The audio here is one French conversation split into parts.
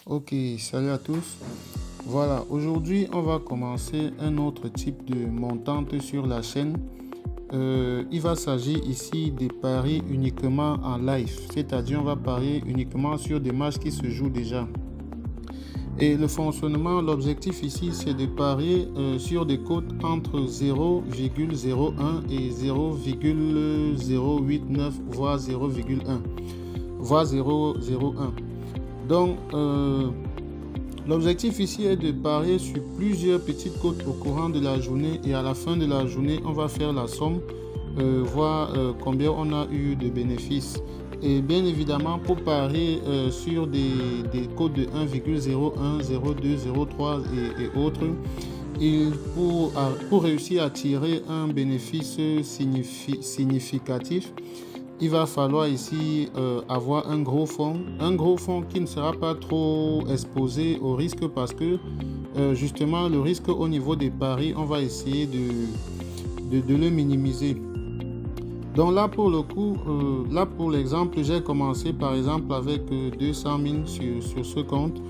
Ok, salut à tous. Voilà, aujourd'hui on va commencer un autre type de montante sur la chaîne. Il va s'agir ici de paris uniquement en live, c'est-à-dire on va parier uniquement sur des matchs qui se jouent déjà. Et le fonctionnement, l'objectif ici, c'est de parier sur des cotes entre 0,01 et 0,089, voire 0,1, voire 0,01. Donc, l'objectif ici est de parier sur plusieurs petites cotes au courant de la journée et à la fin de la journée, on va faire la somme, voir combien on a eu de bénéfices. Et bien évidemment, pour parier sur des cotes de 1,01, 0,2, 0,3 et autres, pour réussir à tirer un bénéfice significatif, il va falloir ici avoir un gros fond qui ne sera pas trop exposé au risque parce que justement le risque au niveau des paris, on va essayer de le minimiser. Donc là pour le coup, là pour l'exemple, j'ai commencé par exemple avec 200 000 sur ce compte.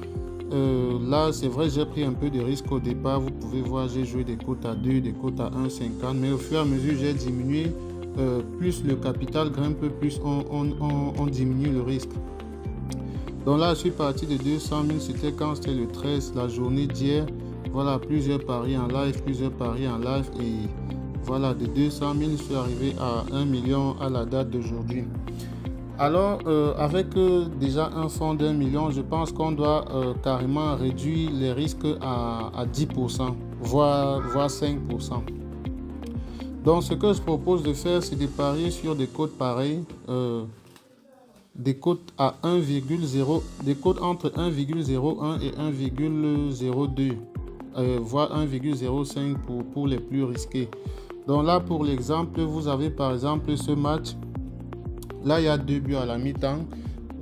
Là c'est vrai, j'ai pris un peu de risque au départ. Vous pouvez voir, j'ai joué des cotes à 2, des cotes à 1,50, mais au fur et à mesure j'ai diminué. Plus le capital grimpe, plus on diminue le risque. Donc là je suis parti de 200 000, c'était quand c'était le 13, la journée d'hier. Voilà, plusieurs paris en live et voilà, de 200 000 je suis arrivé à 1 million à la date d'aujourd'hui. Alors avec déjà un fonds d'1 million, je pense qu'on doit carrément réduire les risques à 10%, voire 5%. Donc ce que je propose de faire, c'est de parier sur des cotes pareilles, des cotes à 1,0, des cotes entre 1,01 et 1,02, voire 1,05 pour les plus risqués. Donc là pour l'exemple, vous avez par exemple ce match. Là il y a 2 buts à la mi-temps.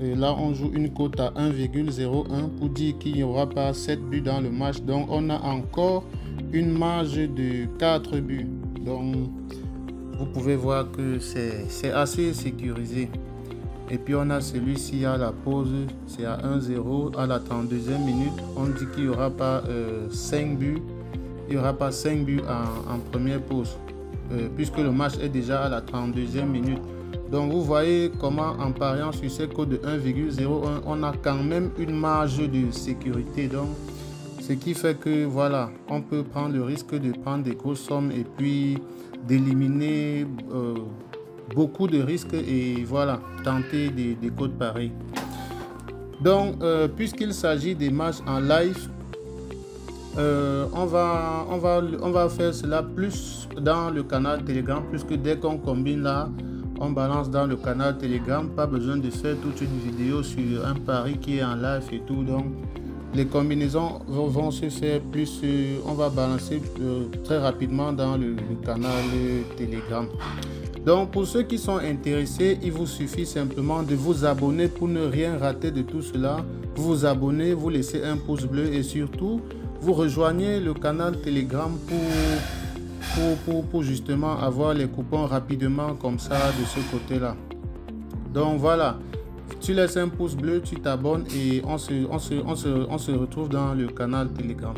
Et là on joue une cote à 1,01 pour dire qu'il n'y aura pas 7 buts dans le match. Donc on a encore une marge de 4 buts. Donc vous pouvez voir que c'est assez sécurisé. Et puis on a celui-ci à la pause, c'est à 1-0 à la 32e minute. On dit qu'il n'y aura pas 5 buts. Il n'y aura pas 5 buts en première pause, puisque le match est déjà à la 32e minute. Donc vous voyez comment en pariant sur ces codes de 1,01, on a quand même une marge de sécurité. Donc ce qui fait que voilà, on peut prendre le risque de prendre des grosses sommes et puis d'éliminer beaucoup de risques et voilà, tenter des codes pareils. Donc puisqu'il s'agit des matchs en live, on va faire cela plus dans le canal Telegram, puisque dès qu'on combine là, on balance dans le canal Telegram. Pas besoin de faire toute une vidéo sur un pari qui est en live et tout. Donc les combinaisons vont se faire plus, on va balancer très rapidement dans le canal Telegram. Donc pour ceux qui sont intéressés, il vous suffit simplement de vous abonner pour ne rien rater de tout cela. Vous vous abonnez, vous laissez un pouce bleu et surtout vous rejoignez le canal Telegram pour justement avoir les coupons rapidement comme ça de ce côté là. Donc voilà, tu laisses un pouce bleu, tu t'abonnes et on se retrouve dans le canal Telegram.